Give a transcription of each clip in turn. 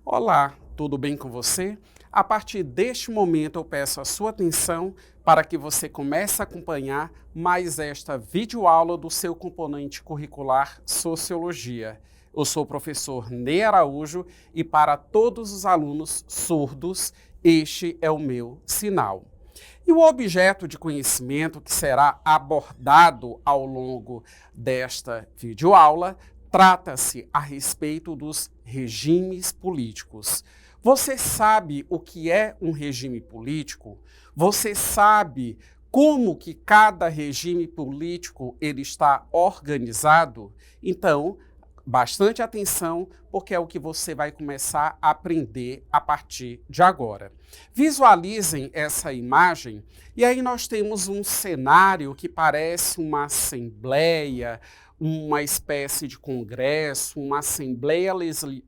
Olá, tudo bem com você? A partir deste momento eu peço a sua atenção para que você comece a acompanhar mais esta videoaula do seu componente curricular Sociologia. Eu sou o professor Ney Araújo e para todos os alunos surdos, este é o meu sinal. E o objeto de conhecimento que será abordado ao longo desta videoaula trata-se a respeito dos regimes políticos. Você sabe o que é um regime político? Você sabe como que cada regime político ele está organizado? Então, bastante atenção, porque é o que você vai começar a aprender a partir de agora. Visualizem essa imagem e aí nós temos um cenário que parece uma assembleia, uma espécie de congresso, uma assembleia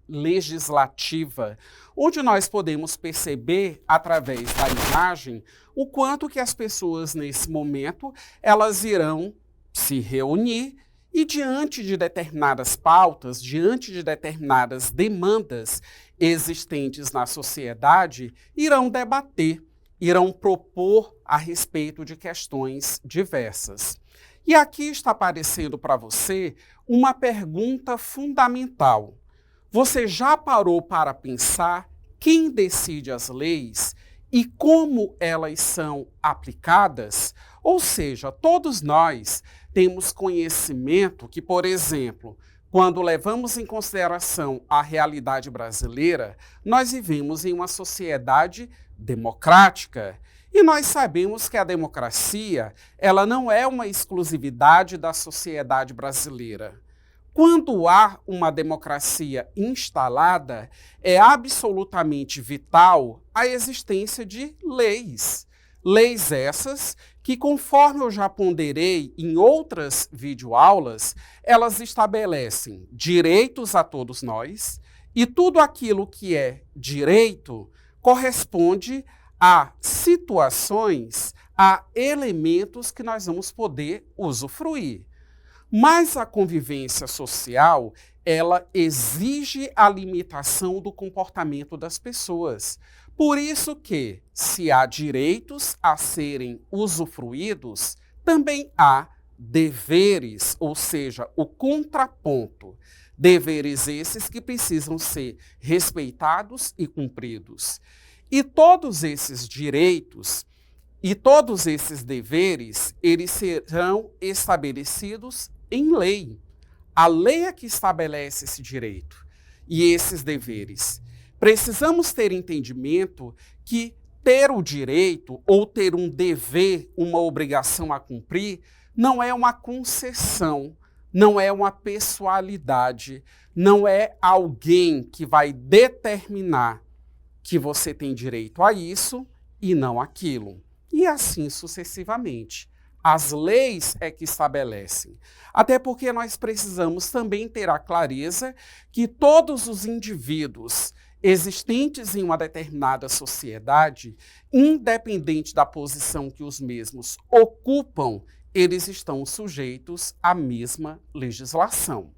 legislativa, onde nós podemos perceber, através da imagem, o quanto que as pessoas, nesse momento, elas irão se reunir e, diante de determinadas pautas, diante de determinadas demandas existentes na sociedade, irão debater, irão propor a respeito de questões diversas. E aqui está aparecendo para você uma pergunta fundamental. Você já parou para pensar quem decide as leis e como elas são aplicadas? Ou seja, todos nós temos conhecimento que, por exemplo, quando levamos em consideração a realidade brasileira, nós vivemos em uma sociedade democrática. E nós sabemos que a democracia, ela não é uma exclusividade da sociedade brasileira. Quando há uma democracia instalada, é absolutamente vital a existência de leis. Leis essas que, conforme eu já ponderei em outras videoaulas, elas estabelecem direitos a todos nós e tudo aquilo que é direito corresponde a situações, a elementos que nós vamos poder usufruir. Mas a convivência social, ela exige a limitação do comportamento das pessoas. Por isso que, se há direitos a serem usufruídos, também há deveres, ou seja, o contraponto. Deveres esses que precisam ser respeitados e cumpridos. E todos esses direitos e todos esses deveres, eles serão estabelecidos em lei. A lei é que estabelece esse direito e esses deveres. Precisamos ter entendimento que ter o direito ou ter um dever, uma obrigação a cumprir, não é uma concessão, não é uma pessoalidade, não é alguém que vai determinar que você tem direito a isso e não aquilo. E assim sucessivamente. As leis é que estabelecem. Até porque nós precisamos também ter a clareza que todos os indivíduos existentes em uma determinada sociedade, independente da posição que os mesmos ocupam, eles estão sujeitos à mesma legislação.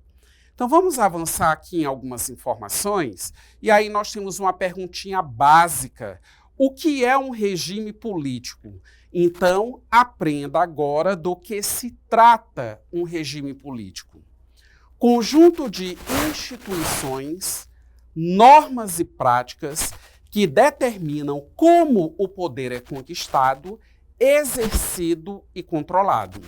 Então vamos avançar aqui em algumas informações, e aí nós temos uma perguntinha básica. O que é um regime político? Então, aprenda agora do que se trata um regime político. Conjunto de instituições, normas e práticas que determinam como o poder é conquistado, exercido e controlado.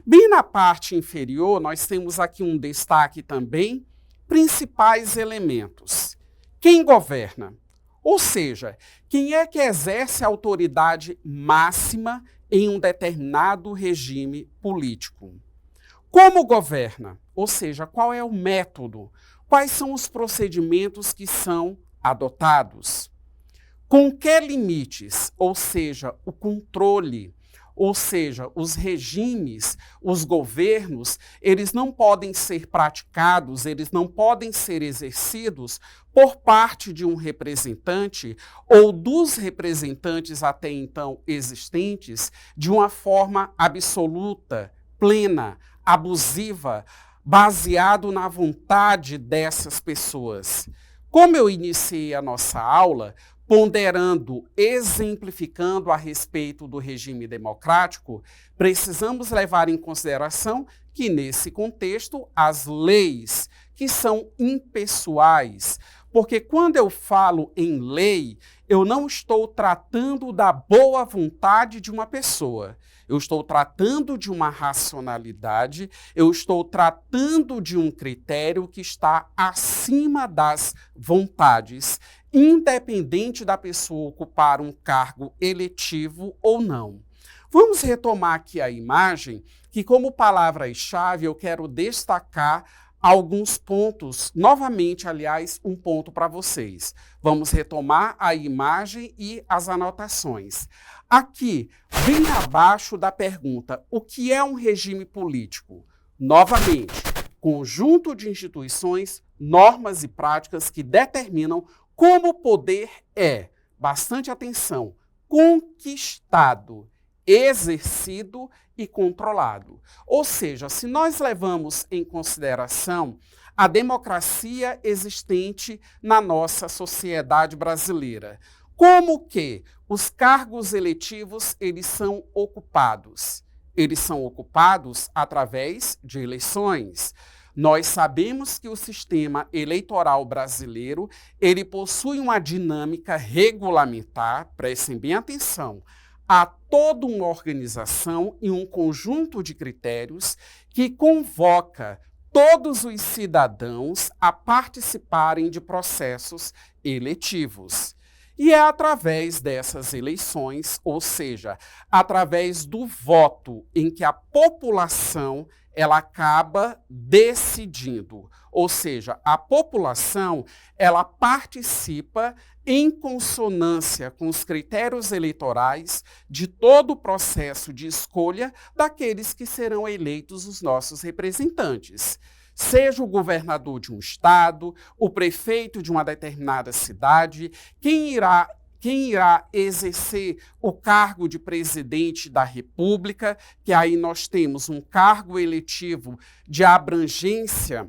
Bem na parte inferior, nós temos aqui um destaque também, principais elementos. Quem governa? Ou seja, quem é que exerce a autoridade máxima em um determinado regime político? Como governa? Ou seja, qual é o método? Quais são os procedimentos que são adotados? Com que limites? Ou seja, o controle. Ou seja, os regimes, os governos, eles não podem ser praticados, eles não podem ser exercidos por parte de um representante ou dos representantes até então existentes de uma forma absoluta, plena, abusiva, baseado na vontade dessas pessoas. Como eu iniciei a nossa aula, ponderando, exemplificando a respeito do regime democrático, precisamos levar em consideração que, nesse contexto, as leis, que são impessoais, porque quando eu falo em lei, eu não estou tratando da boa vontade de uma pessoa. Eu estou tratando de uma racionalidade, eu estou tratando de um critério que está acima das vontades, independente da pessoa ocupar um cargo eletivo ou não. Vamos retomar aqui a imagem, que como palavra-chave eu quero destacar alguns pontos, novamente, aliás, um ponto para vocês. Vamos retomar a imagem e as anotações. Aqui, bem abaixo da pergunta, o que é um regime político? Novamente, conjunto de instituições, normas e práticas que determinam como o poder é, bastante atenção, conquistado, exercido e controlado. Ou seja, se nós levamos em consideração a democracia existente na nossa sociedade brasileira, como que os cargos eletivos eles são ocupados? Eles são ocupados através de eleições. Nós sabemos que o sistema eleitoral brasileiro, ele possui uma dinâmica regulamentar, prestem bem atenção, há toda uma organização e um conjunto de critérios que convoca todos os cidadãos a participarem de processos eletivos. E é através dessas eleições, ou seja, através do voto em que a população ela acaba decidindo. Ou seja, a população ela participa em consonância com os critérios eleitorais de todo o processo de escolha daqueles que serão eleitos os nossos representantes. Seja o governador de um estado, o prefeito de uma determinada cidade, quem irá exercer o cargo de presidente da República, que aí nós temos um cargo eletivo de abrangência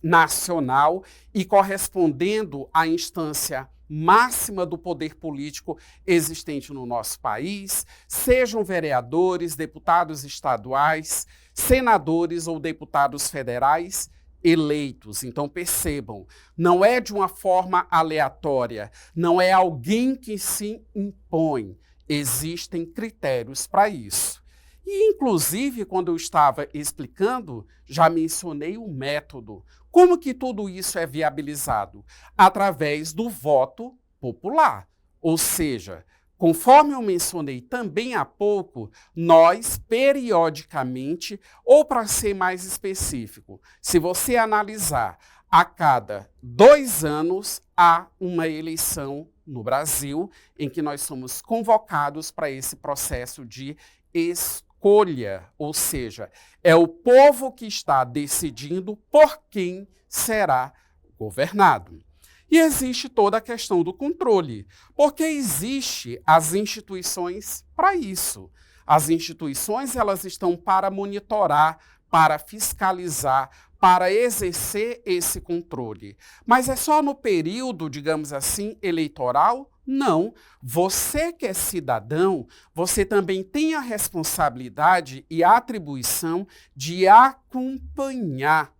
nacional e correspondendo à instância máxima do poder político existente no nosso país, sejam vereadores, deputados estaduais, senadores ou deputados federais eleitos. Então percebam, não é de uma forma aleatória, não é alguém que se impõe, existem critérios para isso. E, inclusive, quando eu estava explicando, já mencionei o método. Como que tudo isso é viabilizado? Através do voto popular. Ou seja, conforme eu mencionei também há pouco, nós, periodicamente, ou para ser mais específico, se você analisar, a cada 2 anos há uma eleição no Brasil em que nós somos convocados para esse processo de escolha, ou seja, é o povo que está decidindo por quem será governado. E existe toda a questão do controle, porque existe as instituições para isso. As instituições elas estão para monitorar, para fiscalizar, para exercer esse controle. Mas é só no período, digamos assim, eleitoral? Não. Você que é cidadão, você também tem a responsabilidade e a atribuição de acompanhar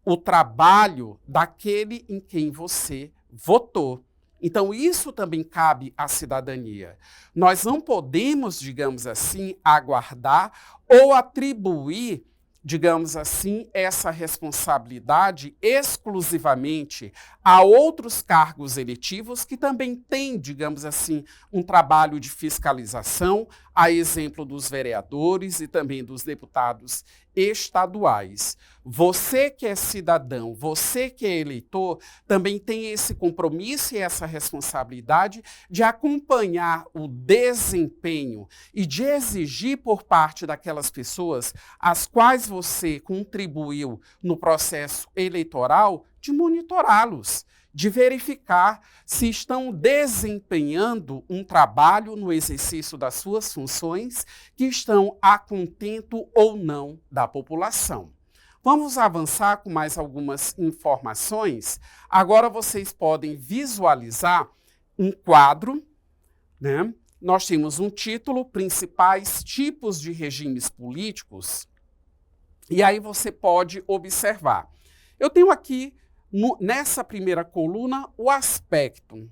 o trabalho daquele em quem você votou. Então, isso também cabe à cidadania. Nós não podemos, digamos assim, aguardar ou atribuir, digamos assim, essa responsabilidade exclusivamente a outros cargos eletivos que também têm, digamos assim, um trabalho de fiscalização, a exemplo dos vereadores e também dos deputados estaduais. Você que é cidadão, você que é eleitor, também tem esse compromisso e essa responsabilidade de acompanhar o desempenho e de exigir por parte daquelas pessoas às quais você contribuiu no processo eleitoral, de monitorá-los, de verificar se estão desempenhando um trabalho no exercício das suas funções que estão a contento ou não da população. Vamos avançar com mais algumas informações. Agora vocês podem visualizar um quadro, né? Nós temos um título, Principais Tipos de Regimes Políticos, e aí você pode observar. Eu tenho aqui, nessa primeira coluna, o aspecto,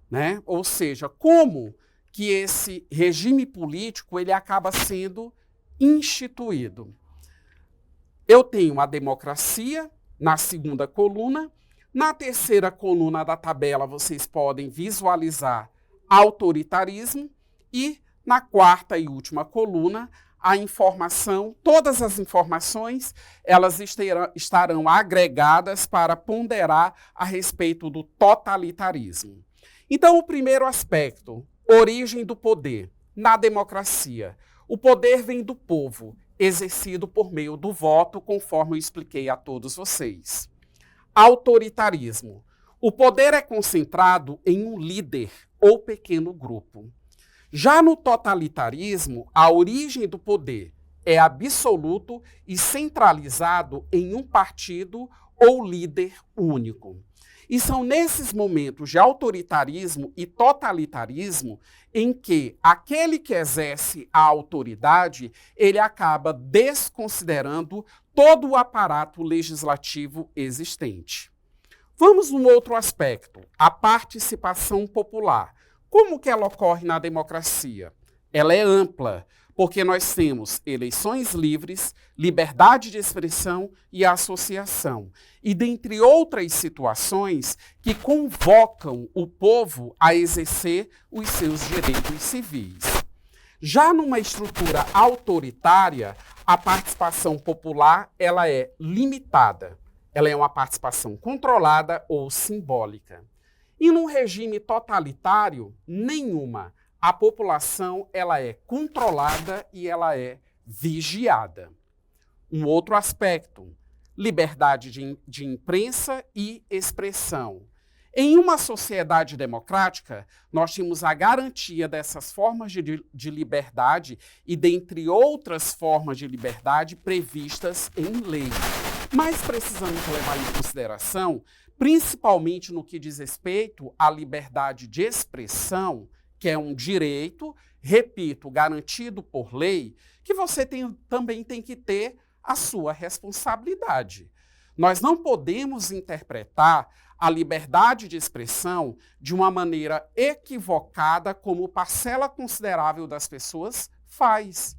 né? Ou seja, como que esse regime político ele acaba sendo instituído. Eu tenho a democracia na segunda coluna. Na terceira coluna da tabela, vocês podem visualizar autoritarismo. E na quarta e última coluna, a informação, todas as informações, elas estarão agregadas para ponderar a respeito do totalitarismo. Então, o primeiro aspecto, origem do poder. Na democracia, o poder vem do povo, exercido por meio do voto, conforme eu expliquei a todos vocês. Autoritarismo. O poder é concentrado em um líder ou pequeno grupo. Já no totalitarismo, a origem do poder é absoluto e centralizado em um partido ou líder único. E são nesses momentos de autoritarismo e totalitarismo em que aquele que exerce a autoridade, ele acaba desconsiderando todo o aparato legislativo existente. Vamos num outro aspecto, a participação popular. Como que ela ocorre na democracia? Ela é ampla, porque nós temos eleições livres, liberdade de expressão e associação, e dentre outras situações que convocam o povo a exercer os seus direitos civis. Já numa estrutura autoritária, a participação popular ela é limitada, ela é uma participação controlada ou simbólica. E num regime totalitário, nenhuma. A população ela é controlada e ela é vigiada. Um outro aspecto, liberdade de imprensa e expressão. Em uma sociedade democrática, nós temos a garantia dessas formas de liberdade e dentre outras formas de liberdade previstas em lei. Mas precisamos levar em consideração, principalmente no que diz respeito à liberdade de expressão, que é um direito, repito, garantido por lei, que você também tem que ter a sua responsabilidade. Nós não podemos interpretar a liberdade de expressão de uma maneira equivocada, como parcela considerável das pessoas faz.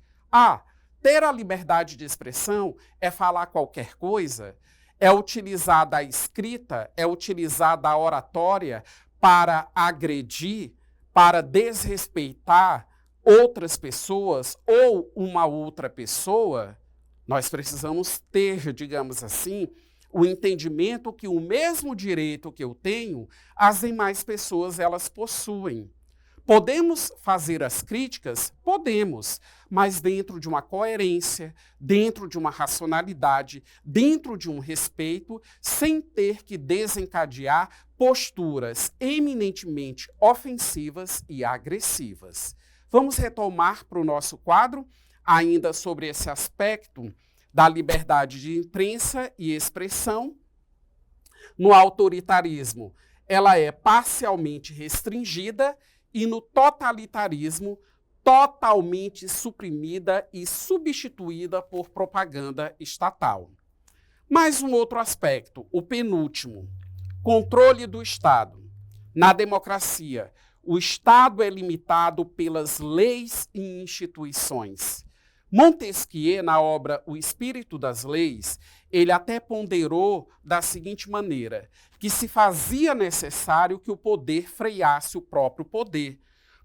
Ter a liberdade de expressão é falar qualquer coisa, é utilizar da escrita, é utilizar da oratória para agredir, para desrespeitar outras pessoas ou uma outra pessoa. Nós precisamos ter, digamos assim, o entendimento que o mesmo direito que eu tenho, as demais pessoas elas possuem. Podemos fazer as críticas? Podemos, mas dentro de uma coerência, dentro de uma racionalidade, dentro de um respeito, sem ter que desencadear posturas eminentemente ofensivas e agressivas. Vamos retomar para o nosso quadro, ainda sobre esse aspecto da liberdade de imprensa e expressão. No autoritarismo, ela é parcialmente restringida e no totalitarismo, totalmente suprimida e substituída por propaganda estatal. Mais um outro aspecto, o penúltimo, controle do Estado. Na democracia, o Estado é limitado pelas leis e instituições. Montesquieu, na obra O Espírito das Leis, ele até ponderou da seguinte maneira, que se fazia necessário que o poder freasse o próprio poder.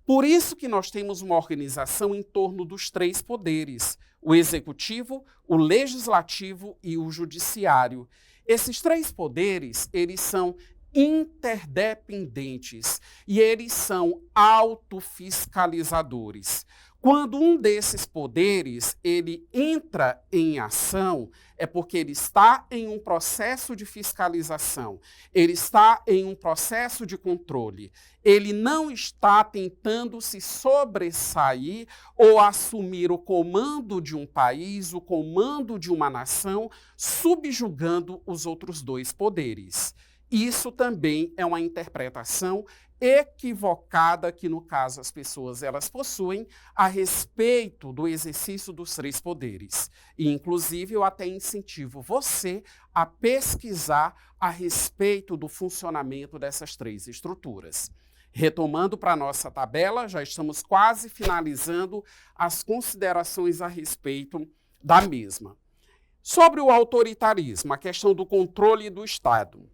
Por isso que nós temos uma organização em torno dos três poderes, o executivo, o legislativo e o judiciário. Esses três poderes, eles são interdependentes e eles são autofiscalizadores. Quando um desses poderes ele entra em ação, é porque ele está em um processo de fiscalização, ele está em um processo de controle. Ele não está tentando se sobressair ou assumir o comando de um país, o comando de uma nação, subjugando os outros dois poderes. Isso também é uma interpretação equivocada que, no caso, as pessoas elas possuem a respeito do exercício dos três poderes. E, inclusive, eu até incentivo você a pesquisar a respeito do funcionamento dessas três estruturas. Retomando para a nossa tabela, já estamos quase finalizando as considerações a respeito da mesma. Sobre o autoritarismo, a questão do controle do Estado.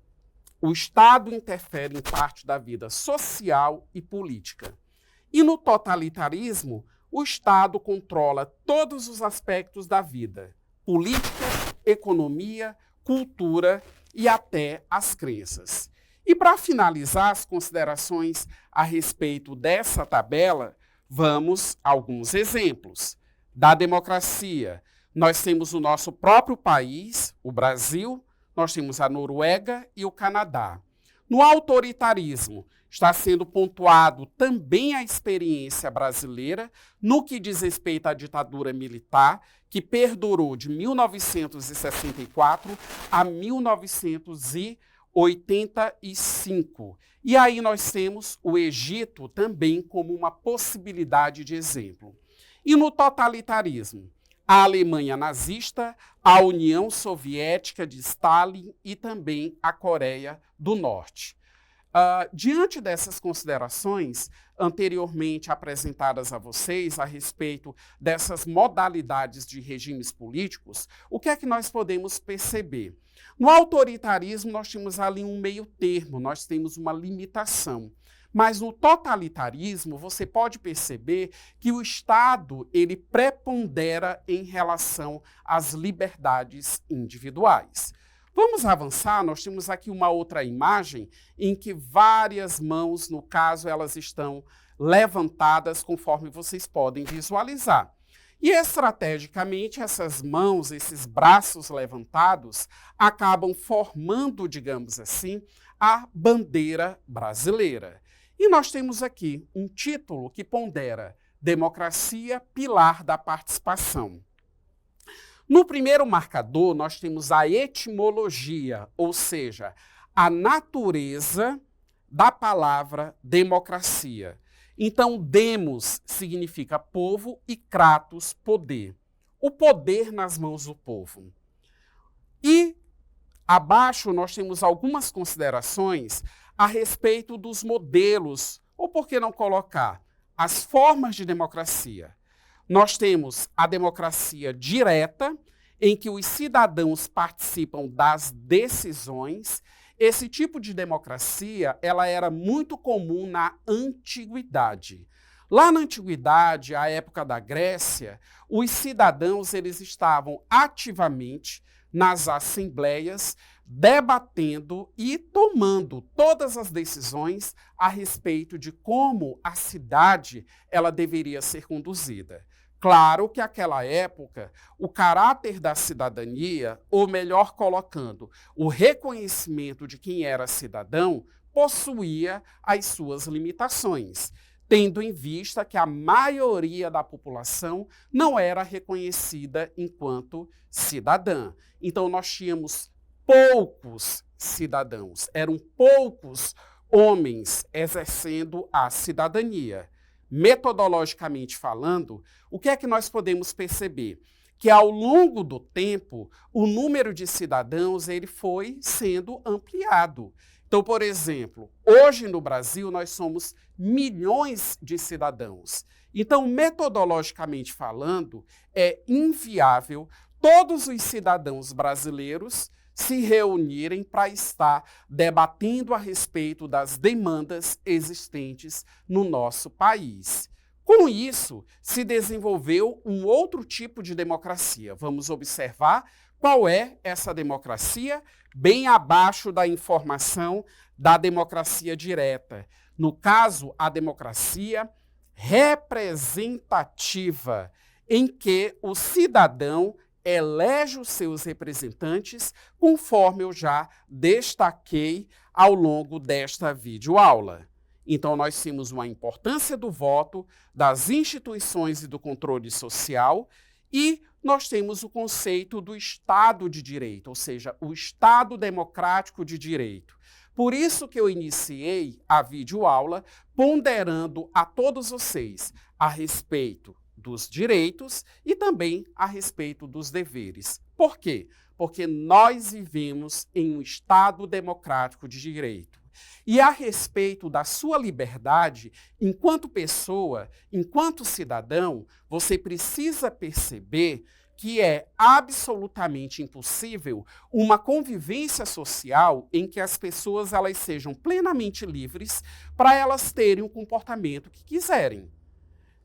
O Estado interfere em parte da vida social e política. E no totalitarismo, o Estado controla todos os aspectos da vida: política, economia, cultura e até as crenças. E para finalizar as considerações a respeito dessa tabela, vamos a alguns exemplos. Da democracia, nós temos o nosso próprio país, o Brasil, nós temos a Noruega e o Canadá. No autoritarismo, está sendo pontuado também a experiência brasileira no que diz respeito à ditadura militar, que perdurou de 1964 a 1985. E aí nós temos o Egito também como uma possibilidade de exemplo. E no totalitarismo, a Alemanha nazista, a União Soviética de Stalin e também a Coreia do Norte. Diante dessas considerações anteriormente apresentadas a vocês a respeito dessas modalidades de regimes políticos, o que é que nós podemos perceber? No autoritarismo, nós temos ali um meio termo, nós temos uma limitação. Mas no totalitarismo, você pode perceber que o Estado ele prepondera em relação às liberdades individuais. Vamos avançar, nós temos aqui uma outra imagem em que várias mãos, no caso, elas estão levantadas conforme vocês podem visualizar. E estrategicamente, essas mãos, esses braços levantados, acabam formando, digamos assim, a bandeira brasileira. E nós temos aqui um título que pondera Democracia, pilar da participação. No primeiro marcador, nós temos a etimologia, ou seja, a natureza da palavra democracia. Então, demos significa povo e kratos, poder. O poder nas mãos do povo. E abaixo nós temos algumas considerações a respeito dos modelos, ou por que não colocar, as formas de democracia. Nós temos a democracia direta, em que os cidadãos participam das decisões. Esse tipo de democracia ela era muito comum na antiguidade. Lá na antiguidade, à época da Grécia, os cidadãos eles estavam ativamente nas assembleias, debatendo e tomando todas as decisões a respeito de como a cidade ela deveria ser conduzida. Claro que naquela época, o caráter da cidadania, ou melhor colocando, o reconhecimento de quem era cidadão, possuía as suas limitações, tendo em vista que a maioria da população não era reconhecida enquanto cidadã. Então, nós tínhamos poucos cidadãos, eram poucos homens exercendo a cidadania. Metodologicamente falando, o que é que nós podemos perceber? Que ao longo do tempo, o número de cidadãos ele foi sendo ampliado. Então, por exemplo, hoje no Brasil nós somos milhões de cidadãos. Então, metodologicamente falando, é inviável todos os cidadãos brasileiros se reunirem para estar debatendo a respeito das demandas existentes no nosso país. Com isso, se desenvolveu um outro tipo de democracia. Vamos observar qual é essa democracia, bem abaixo da informação da democracia direta. No caso, a democracia representativa, em que o cidadão elege os seus representantes, conforme eu já destaquei ao longo desta videoaula. Então, nós temos uma importância do voto, das instituições e do controle social, e nós temos o conceito do Estado de Direito, ou seja, o Estado democrático de direito. Por isso que eu iniciei a videoaula ponderando a todos vocês a respeito dos direitos e também a respeito dos deveres. Por quê? Porque nós vivemos em um Estado democrático de direito. E a respeito da sua liberdade, enquanto pessoa, enquanto cidadão, você precisa perceber que é absolutamente impossível uma convivência social em que as pessoas elas sejam plenamente livres para elas terem o comportamento que quiserem.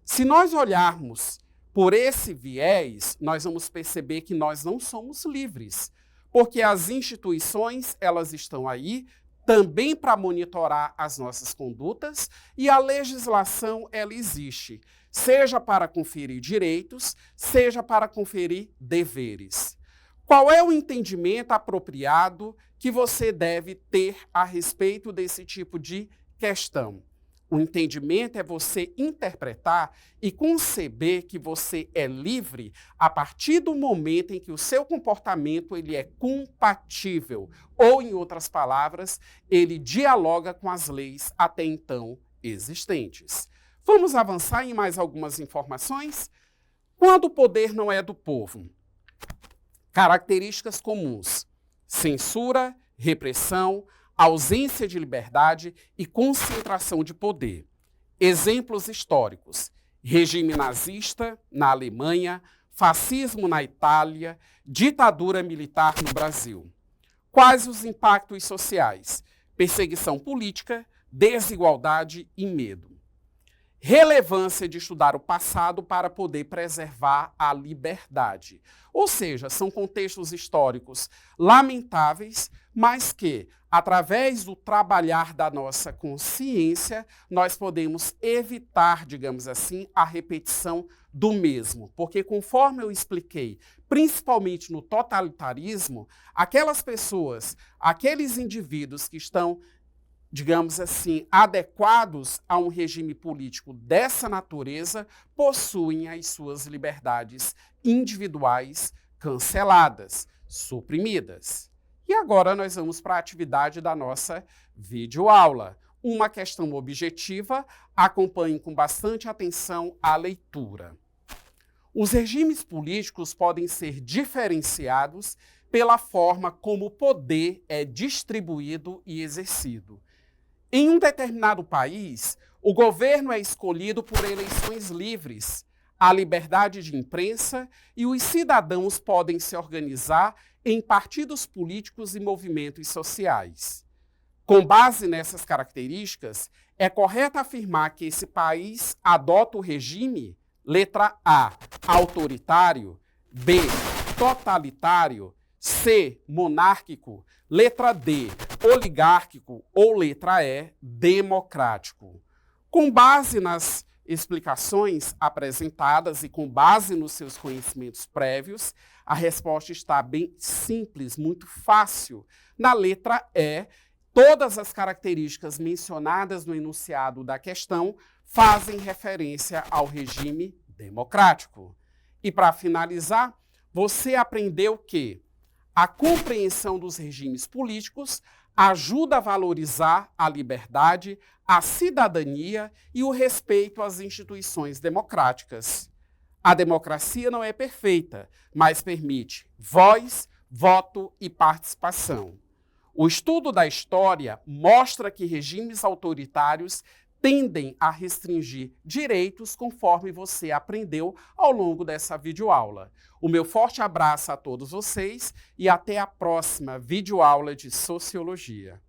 Se nós olharmos por esse viés, nós vamos perceber que nós não somos livres, porque as instituições elas estão aí também para monitorar as nossas condutas e a legislação ela existe, seja para conferir direitos, seja para conferir deveres. Qual é o entendimento apropriado que você deve ter a respeito desse tipo de questão? O entendimento é você interpretar e conceber que você é livre a partir do momento em que o seu comportamento ele é compatível, ou, em outras palavras, ele dialoga com as leis até então existentes. Vamos avançar em mais algumas informações? Quando o poder não é do povo? Características comuns: censura, repressão, ausência de liberdade e concentração de poder. Exemplos históricos: regime nazista na Alemanha, fascismo na Itália, ditadura militar no Brasil. Quais os impactos sociais? Perseguição política, desigualdade e medo. Relevância de estudar o passado para poder preservar a liberdade. Ou seja, são contextos históricos lamentáveis, mas que, através do trabalhar da nossa consciência, nós podemos evitar, digamos assim, a repetição do mesmo. Porque, conforme eu expliquei, principalmente no totalitarismo, aquelas pessoas, aqueles indivíduos que estão, digamos assim, adequados a um regime político dessa natureza, possuem as suas liberdades individuais canceladas, suprimidas. E agora nós vamos para a atividade da nossa videoaula. Uma questão objetiva, acompanhem com bastante atenção a leitura. Os regimes políticos podem ser diferenciados pela forma como o poder é distribuído e exercido. Em um determinado país, o governo é escolhido por eleições livres, há liberdade de imprensa e os cidadãos podem se organizar em partidos políticos e movimentos sociais. Com base nessas características, é correto afirmar que esse país adota o regime, letra A, autoritário, B, totalitário, C, monárquico, letra D, oligárquico ou letra E, democrático. Com base nas explicações apresentadas e com base nos seus conhecimentos prévios, a resposta está bem simples, muito fácil. Na letra E, todas as características mencionadas no enunciado da questão fazem referência ao regime democrático. E para finalizar, você aprendeu que a compreensão dos regimes políticos ajuda a valorizar a liberdade, a cidadania e o respeito às instituições democráticas. A democracia não é perfeita, mas permite voz, voto e participação. O estudo da história mostra que regimes autoritários tendem a restringir direitos conforme você aprendeu ao longo dessa videoaula. O meu forte abraço a todos vocês e até a próxima videoaula de Sociologia.